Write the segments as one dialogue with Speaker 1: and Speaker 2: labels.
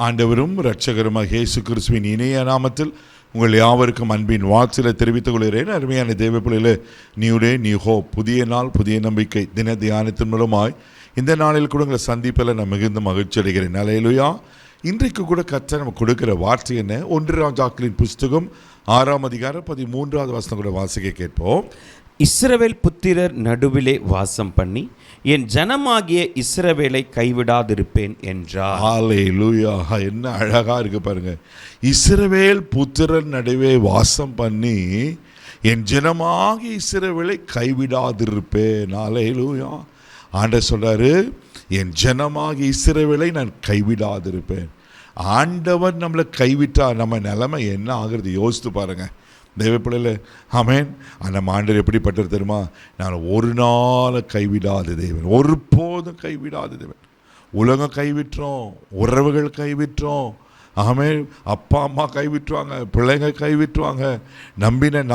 Speaker 1: ஆண்டவரும் இரட்சகருமாக இயேசு கிறிஸ்துவின் இணைய நாமத்தில் உங்கள் யாவருக்கும் அன்பின் வாழ்த்தில தெரிவித்துக் கொள்கிறேன். அருமையான தேவ பிள்ளைகளே, நியூ ஹோப், புதிய நாள், புதிய நம்பிக்கை தின தியானத்தின் மூலமாய் இந்த நாளில் கூட உங்களை சந்திப்பில் நான் மிகுந்த மகிழ்ச்சி அடைகிறேன். அல்லேலூயா. இன்றைக்கு கூட கர்த்தர் நமக்கு கொடுக்கிற வார்த்தை என்ன? 1 ராஜாக்களின் புஸ்தகம் 6ஆம் அதிகாரம் 13வது வசனம் கூட வாசிக்க கேட்போம்.
Speaker 2: இஸ்ரவேல் புத்திரர் நடுவிலே வாசம் பண்ணி என் ஜனமாகிய இஸ்ரவேலை கைவிடாதிருப்பேன் என்றார்.
Speaker 1: ஹல்லேலூயா. என்ன அழகா இருக்கு பாருங்க. இஸ்ரவேல் புத்திரர் நடுவே வாசம் பண்ணி என் ஜனமாகிய இஸ்ரவேலை கைவிடாதிருப்பேன். ஹல்லேலூயா. ஆண்டவர் சொல்றாரு, என் ஜனமாகிய இஸ்ரவேலை நான் கைவிடாதிருப்பேன். ஆண்டவர் நம்மளை கைவிட்டா நம்ம நிலைமை என்ன ஆகுறது யோசித்து பாருங்க தேவ பிள்ளைல. ஆமென். நம்ம ஆண்டவர் எப்படிப்பட்டது தெரியுமா? நான் ஒரு நாள் கைவிடாத தேவன், ஒருபோதும் கைவிடாத தேவன். உலகம் கைவிட்டுறோம், உறவுகள் கைவிட்டுறோம், ஆமென், அப்பா அம்மா கைவிட்டுருவாங்க, பிள்ளைங்க கைவிட்டுருவாங்க, நம்பின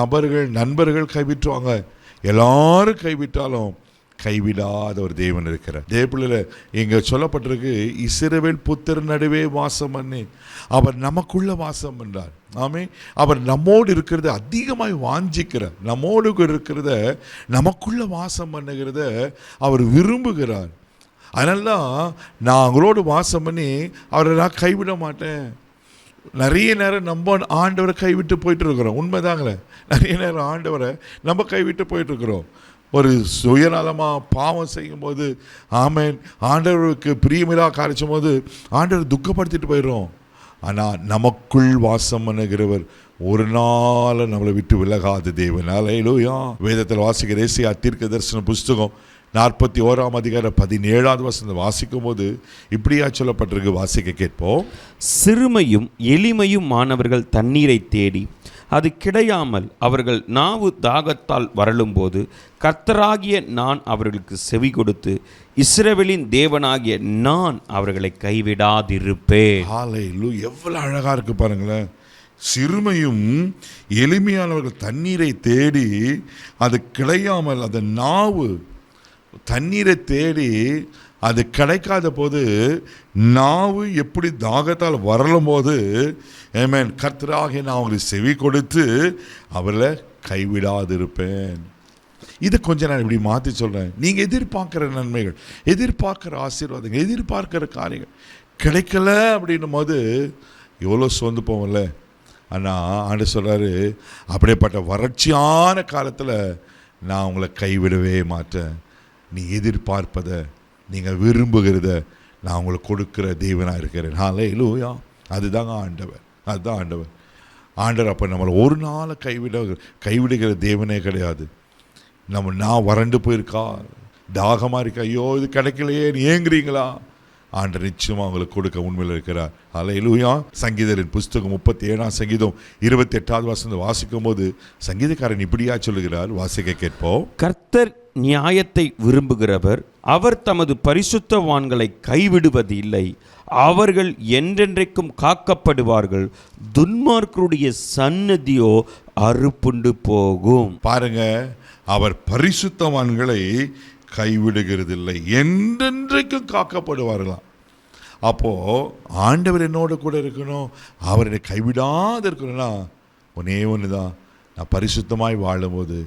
Speaker 1: நண்பர்கள் கைவிட்டுருவாங்க. எல்லாரும் கைவிட்டாலும் கைவிடாத ஒரு தேவன் இருக்கிறார். தேவ பிள்ளைல இங்கே சொல்லப்பட்டிருக்கு, இஸ்ரவேல் புத்திரர் நடுவே வாசம் பண்ணி அவர் நமக்குள்ள வாசம் பண்ணார். ஆமே, அவர் நம்மோடு இருக்கிறத அதிகமாய் வாஞ்சிக்கிறார். நம்மோடு இருக்கிறத நமக்குள்ள வாசம் பண்ணுகிறத அவர் விரும்புகிறார். அதனால தான் நான் அவங்களோடு வாசம் பண்ணி அவரை நான் கைவிட மாட்டேன். நிறைய நேரம் நம்ம ஆண்டவரை கைவிட்டு போயிட்டு இருக்கிறோம். உண்மைதாங்களே, நிறைய நேரம் ஆண்டவரை நம்ம கைவிட்டு போயிட்டு இருக்கிறோம். ஒரு சுயநலமாக பாவம் செய்யும்போது, ஆமென், ஆண்டவருக்கு பிரியமில்லாக காரிச்சும் போது ஆண்டவர் துக்கப்படுத்திட்டு போயிடுறோம். ஆனால் நமக்குள் வாசம் பண்ணுகிறவர் ஒரு நாள் நம்மளை விட்டு விலகாத தேவன். அல்லேலூயா. வேதத்தில் வாசிக்கிற ஏசாயா தீர்க்கதரிசன புஸ்தகம் 41ஆம் அதிகாரம் 17வது வசனம் வாசிக்கும் போது இப்படியா சொல்லப்பட்டிருக்கு, வாசிக்க கேட்போம்.
Speaker 2: சிறுமையும் எளிமையும் மாணவர்கள் தண்ணீரை தேடி அது கிடையாமல் அவர்கள் நாவு தாகத்தால் வரலும்போது கர்த்தராகிய நான் அவர்களுக்கு செவி கொடுத்து இஸ்ரவேலின் தேவனாகிய நான் அவர்களை கைவிடாதிருப்பேன்.
Speaker 1: ஹல்லேலூயா. எவ்வளவு அழகா இருக்கு பாருங்களேன். சிறுமையும் எளிமையானவர்கள் தண்ணீரை தேடி அது கிடையாமல், அது நாவு தண்ணீரை தேடி அது கிடைக்காத போது நாவு எப்படி தாகத்தால் வரலும் போது, ஆமென், கர்த்தராகிய நான் அவங்களுக்கு செவி கொடுத்து அவர்களை கைவிடாதிருப்பேன். இதை கொஞ்சம் நான் இப்படி மாற்றி சொல்கிறேன். நீங்கள் எதிர்பார்க்குற நன்மைகள், எதிர்பார்க்குற ஆசீர்வாதங்கள், எதிர்பார்க்குற காரியங்கள் கிடைக்கல அப்படின்னும் போது எவ்வளோ சோர்ந்து போவோம்ல. ஆனால் ஆண்டவர் சொல்கிறாரு, அப்படிப்பட்ட வறட்சியான காலத்தில் நான் உங்களை கைவிடவே மாட்டேன். நீ எதிர்பார்ப்பதை, நீங்கள் விரும்புகிறத நான் உங்களுக்கு கொடுக்குற தேவனாக இருக்கிறேன். ஹல்லேலூயா. அதுதாங்க ஆண்டவர், அதுதான் ஆண்டவர். ஆண்டவர் அப்போ நம்மளை ஒரு நாள் கைவிடுகிற தேவனே கிடையாது. நான் வறண்டு போயிருக்கா, தாகமாக இருக்கா, ஐயோ இது கிடைக்கலையே நீ ஏங்குறீங்களா? ஆண்டவர் நிச்சயமாக அவங்களுக்கு கொடுக்க உண்மையில் இருக்கிறார். ஹல்லேலூயா. சங்கீதரின் புஸ்தகம் 37ஆம் சங்கீதம் 28வது வசனம் வாசிக்கும் போது சங்கீதக்காரன் இப்படியா சொல்லுகிறார், வாசிக்க கேட்போம்.
Speaker 2: கர்த்தர் நியாயத்தை விரும்புகிறவர், அவர் தமது பரிசுத்தவான்களை கைவிடுவது இல்லை, அவர்கள் என்றென்றைக்கும் காக்கப்படுவார்கள், துன்மார்க்கருடைய சன்னதியோ அறுப்புண்டு போகும்.
Speaker 1: பாருங்க, அவர் பரிசுத்தவான்களை கைவிடுகிறதில்லை, என்றென்றைக்கும் காக்கப்படுவார்களாம். அப்போது ஆண்டவர் என்னோட கூட இருக்கணும், அவரை கைவிடாத இருக்கணும்னா ஒன்னே ஒன்று தான், நான் பரிசுத்தமாய் வாழும்போது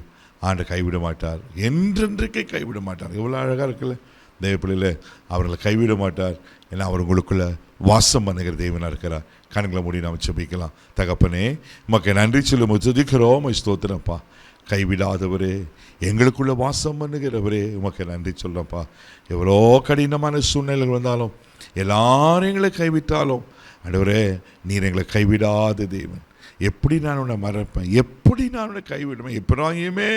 Speaker 1: ஆண்டவர் கைவிட மாட்டார், என்றென்றைக்கே கைவிட மாட்டார். எவ்வளோ அழகாக இருக்குல்ல தேவ பிள்ளையில. அவர்களை கைவிட மாட்டார். ஏன்னா அவர் உங்களுக்குள்ள வாசம் பண்ணுகிற தேவனாக இருக்கிறார். கண்களை மூடி நாம் ஜெபிக்கலாம். தகப்பனே, உமக்கு நன்றி சொல்லும், துதிக்கிறோம், ஸ்தோத்திரப்பா. கைவிடாதவரே, எங்களுக்குள்ள வாசம் பண்ணுகிறவரே, உமக்கு நன்றி சொல்கிறப்பா. எவ்வளோ கடினமான சூழ்நிலைகள் வந்தாலும், எல்லாரும் எங்களை கைவிட்டாலும், ஆண்டவரே நீர் எங்களை கைவிடாத தேவன். எப்படி நான் உன்னை மறப்பேன், எப்படி நான் உன்னை கைவிடுவேன்? எப்படாயுமே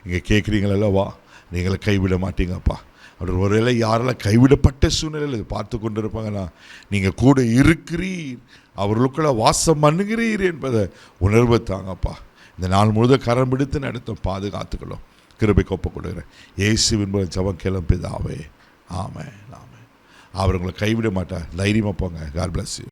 Speaker 1: இங்கே கேட்குறீங்களல்லவா, நீங்களை கைவிட மாட்டீங்கப்பா. அப்படி ஒருவேளை யாரெல்லாம் கைவிடப்பட்ட சூழ்நிலையில் பார்த்து கொண்டு இருப்பாங்கன்னா, நீங்கள் கூட இருக்கிறீர், அவர்களுக்குள்ள வாசம் பண்ணுகிறீர் என்பதை உணர்வு தாங்கப்பா. இந்த நாள் முழுதும் கரம் பிடித்து நடத்த பாதுகாத்துக்கிறோம். கிருபைக்கு ஒப்புக் கொடுக்குறேன் இயேசுவின் மூலம் ஜெபம் கேளும் பிதாவே. ஆமென், ஆமென். அவர் உங்களை கைவிட மாட்டார். தைரியமாக போங்க. God bless you.